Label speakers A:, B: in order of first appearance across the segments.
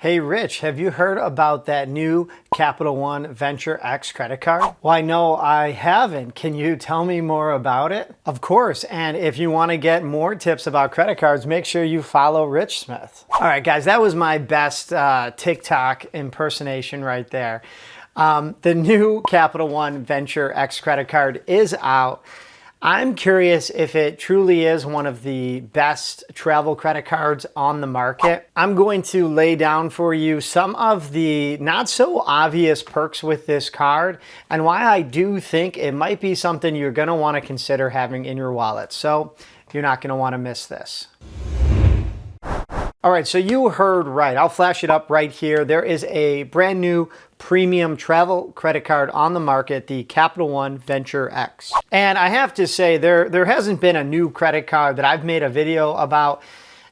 A: Hey Rich, have you heard about that new Capital One Venture X credit card? Well, I know I haven't. Can you tell me more about it? Of course, and if you want to get more tips about credit cards, make sure you follow Rich Smith. All right, guys, that was my best TikTok impersonation right there. The new Capital One Venture X credit card is out. I'm curious if it truly is one of the best travel credit cards on the market. I'm going to lay down for you some of the not so obvious perks with this card and why I do think it might be something you're going to want to consider having in your wallet. So you're not going to want to miss this. All right, so you heard right. I'll flash it up right here. There is a brand new premium travel credit card on the market, the Capital One Venture X. And I have to say, there hasn't been a new credit card that I've made a video about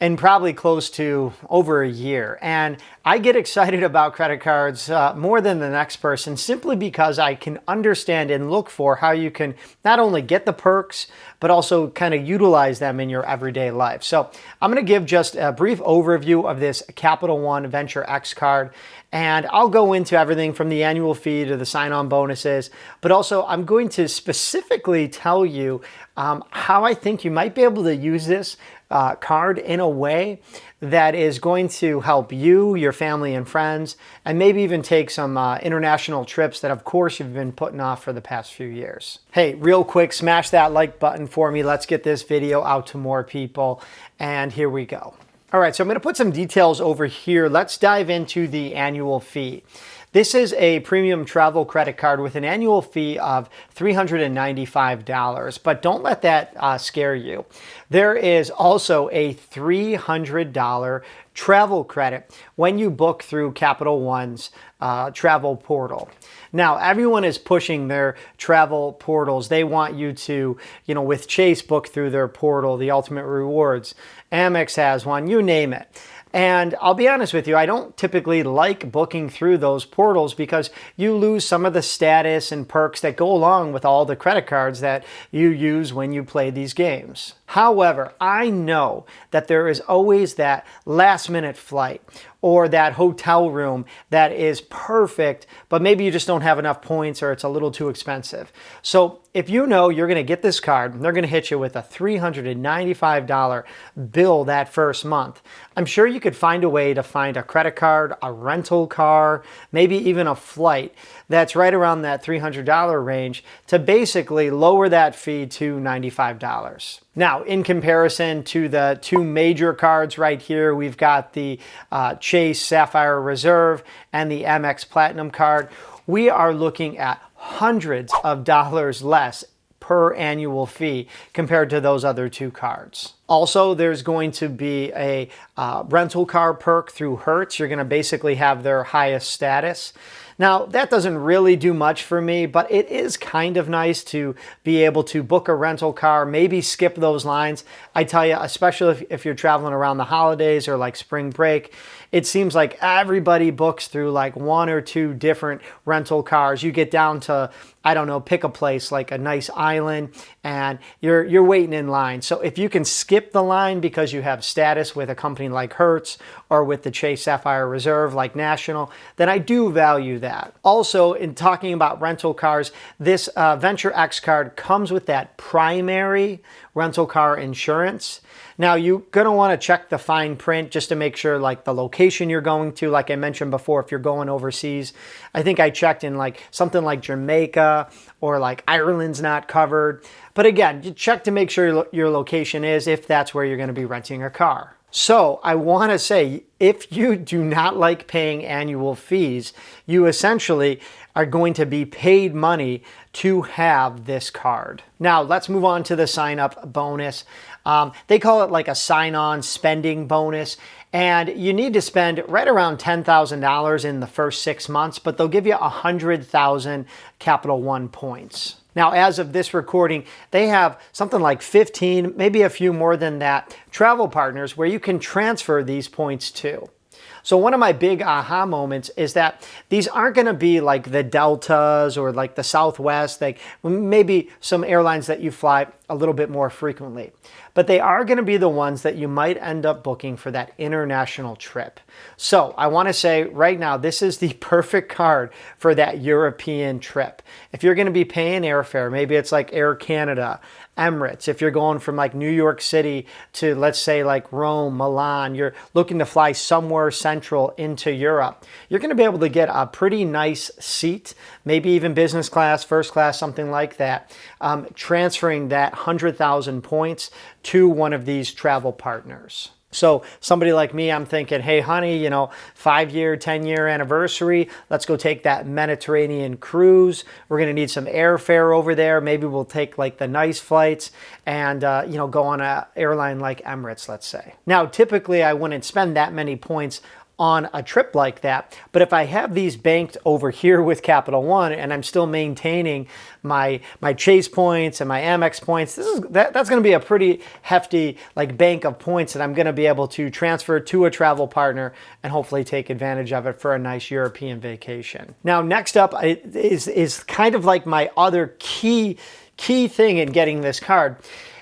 A: in probably close to over a year. And I get excited about credit cards more than the next person simply because I can understand and look for how you can not only get the perks, but also kind of utilize them in your everyday life. So I'm going to give just a brief overview of this Capital One Venture X card. And I'll go into everything from the annual fee to the sign-on bonuses, but also I'm going to specifically tell you how I think you might be able to use this card in a way that is going to help you, your family and friends, and maybe even take some international trips that of course you've been putting off for the past few years. Hey, real quick, smash that like button for me. Let's get this video out to more people. And here we go. All right, so I'm going to put some details over here. Let's dive into the annual fee. This is a premium travel credit card with an annual fee of $395, but don't let that scare you. There is also a $300 travel credit when you book through Capital One's travel portal. Now, everyone is pushing their travel portals. They want you to, with Chase, book through their portal, the Ultimate Rewards. Amex has one, you name it. And I'll be honest with you, I don't typically like booking through those portals because you lose some of the status and perks that go along with all the credit cards that you use when you play these games. However, I know that there is always that last minute flight or that hotel room that is perfect, but maybe you just don't have enough points or it's a little too expensive. So if you know you're going to get this card and they're going to hit you with a $395 bill that first month, I'm sure you could find a way to find a credit card, a rental car, maybe even a flight that's right around that $300 range to basically lower that fee to $95. Now, in comparison to the two major cards right here, we've got the Chase Sapphire Reserve and the Amex Platinum card. We are looking at hundreds of dollars less per annual fee compared to those other two cards. Also, there's going to be a rental car perk through Hertz. You're going to basically have their highest status. Now, that doesn't really do much for me, but it is kind of nice to be able to book a rental car, maybe skip those lines. I tell you, especially if you're traveling around the holidays or like spring break, it seems like everybody books through like one or two different rental cars. You get down to, I don't know, pick a place like a nice island and you're waiting in line. So if you can skip the line because you have status with a company like Hertz or with the Chase Sapphire Reserve like National, then I do value that. Also, in talking about rental cars, this Venture X card comes with that primary rental car insurance. Now, you're going to want to check the fine print just to make sure like the location you're going to, like I mentioned before, if you're going overseas. I think I checked in like something like Jamaica or like Ireland's not covered. But again, you check to make sure your location is if that's where you're going to be renting a car. So I want to say, if you do not like paying annual fees, you essentially are going to be paid money to have this card. Now, let's move on to the sign-up bonus. They call it like a sign-on spending bonus, and you need to spend right around $10,000 in the first 6 months, but they'll give you 100,000 Capital One points. Now, as of this recording, they have something like 15, maybe a few more than that, travel partners where you can transfer these points to. So one of my big aha moments is that these aren't going to be like the Deltas or like the Southwest, like maybe some airlines that you fly a little bit more frequently. But they are going to be the ones that you might end up booking for that international trip. So I want to say right now, this is the perfect card for that European trip. If you're going to be paying airfare, maybe it's like Air Canada, Emirates. If you're going from like New York City to, let's say, like Rome, Milan, you're looking to fly somewhere central into Europe, you're going to be able to get a pretty nice seat, maybe even business class, first class, something like that, transferring that 100,000 points to one of these travel partners. So somebody like me, I'm thinking, hey, honey, 5-year, 10-year anniversary. Let's go take that Mediterranean cruise. We're going to need some airfare over there. Maybe we'll take like the nice flights and, go on an airline like Emirates, let's say. Now, typically, I wouldn't spend that many points on a trip like that. But if I have these banked over here with Capital One and I'm still maintaining my Chase points and my Amex points, that's going to be a pretty hefty like bank of points that I'm going to be able to transfer to a travel partner and hopefully take advantage of it for a nice European vacation. Now, next up is kind of like my other key thing in getting this card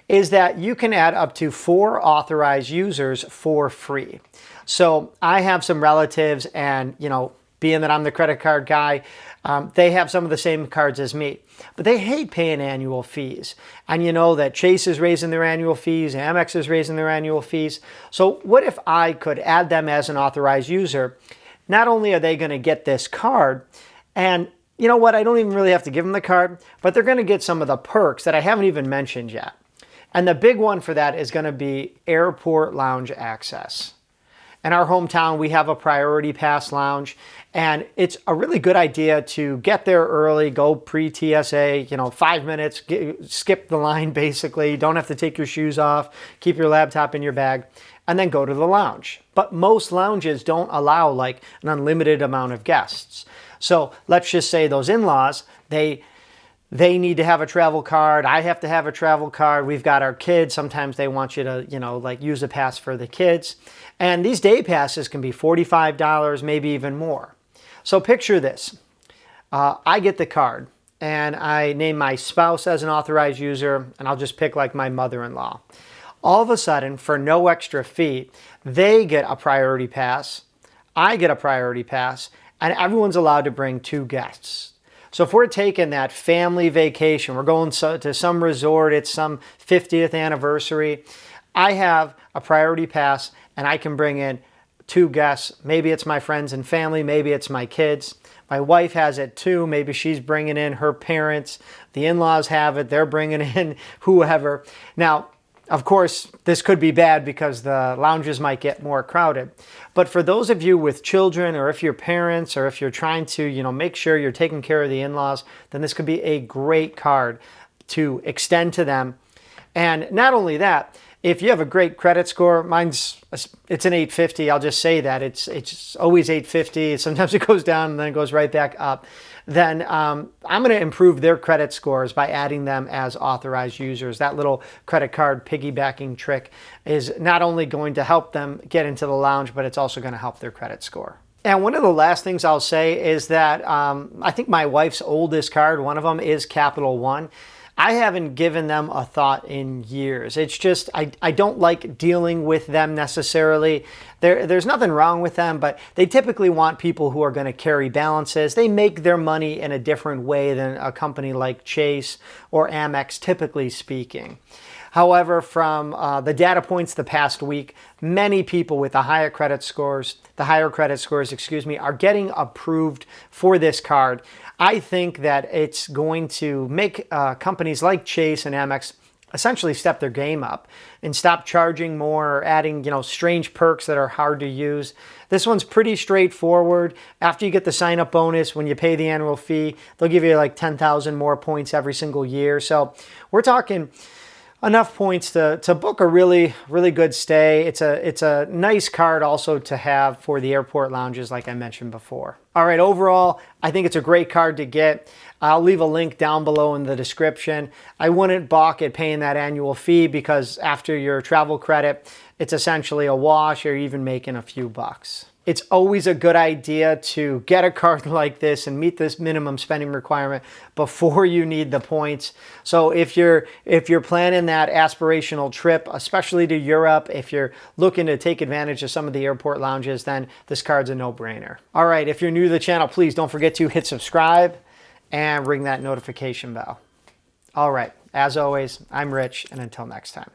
A: is that you can add up to 4 authorized users for free. So I have some relatives and, being that I'm the credit card guy, they have some of the same cards as me, but they hate paying annual fees. And you know that Chase is raising their annual fees, Amex is raising their annual fees. So what if I could add them as an authorized user? Not only are they going to get this card, and you know what, I don't even really have to give them the card, but they're going to get some of the perks that I haven't even mentioned yet. And the big one for that is going to be airport lounge access. In our hometown, we have a Priority Pass lounge, and it's a really good idea to get there early, go pre-TSA, 5 minutes, skip the line basically. You don't have to take your shoes off, keep your laptop in your bag, and then go to the lounge. But most lounges don't allow like an unlimited amount of guests. So let's just say those in-laws, they need to have a travel card. I have to have a travel card. We've got our kids. Sometimes they want you to, use a pass for the kids. And these day passes can be $45, maybe even more. So picture this. I get the card and I name my spouse as an authorized user, and I'll just pick like my mother-in-law. All of a sudden, for no extra fee, they get a priority pass, I get a priority pass, and everyone's allowed to bring 2 guests. So if we're taking that family vacation, we're going to some resort, it's some 50th anniversary, I have a priority pass and I can bring in 2 guests. Maybe it's my friends and family, maybe it's my kids. My wife has it too. Maybe she's bringing in her parents. The in-laws have it. They're bringing in whoever. Now, of course, this could be bad because the lounges might get more crowded. But for those of you with children, or if you're parents, or if you're trying to, make sure you're taking care of the in-laws, then this could be a great card to extend to them. And not only that, if you have a great credit score, it's an 850. I'll just say that it's always 850. Sometimes it goes down and then it goes right back up. Then I'm going to improve their credit scores by adding them as authorized users. That little credit card piggybacking trick is not only going to help them get into the lounge, but it's also going to help their credit score. And one of the last things I'll say is that I think my wife's oldest card, one of them is Capital One. I haven't given them a thought in years. It's just, I don't like dealing with them necessarily. There's nothing wrong with them, but they typically want people who are going to carry balances. They make their money in a different way than a company like Chase or Amex, typically speaking. However, from the data points the past week, many people with the higher credit scores, are getting approved for this card. I think that it's going to make companies like Chase and Amex essentially step their game up and stop charging more or adding, strange perks that are hard to use. This one's pretty straightforward. After you get the sign-up bonus, when you pay the annual fee, they'll give you like 10,000 more points every single year. So we're talking enough points to book a really, really good stay. It's a nice card also to have for the airport lounges like I mentioned before. All right, overall, I think it's a great card to get. I'll leave a link down below in the description. I wouldn't balk at paying that annual fee because after your travel credit, it's essentially a wash. You're even making a few bucks. It's always a good idea to get a card like this and meet this minimum spending requirement before you need the points. So if you're planning that aspirational trip, especially to Europe, if you're looking to take advantage of some of the airport lounges, then this card's a no-brainer. All right, if you're new to the channel, please don't forget to hit subscribe and ring that notification bell. All right, as always, I'm Rich, and until next time.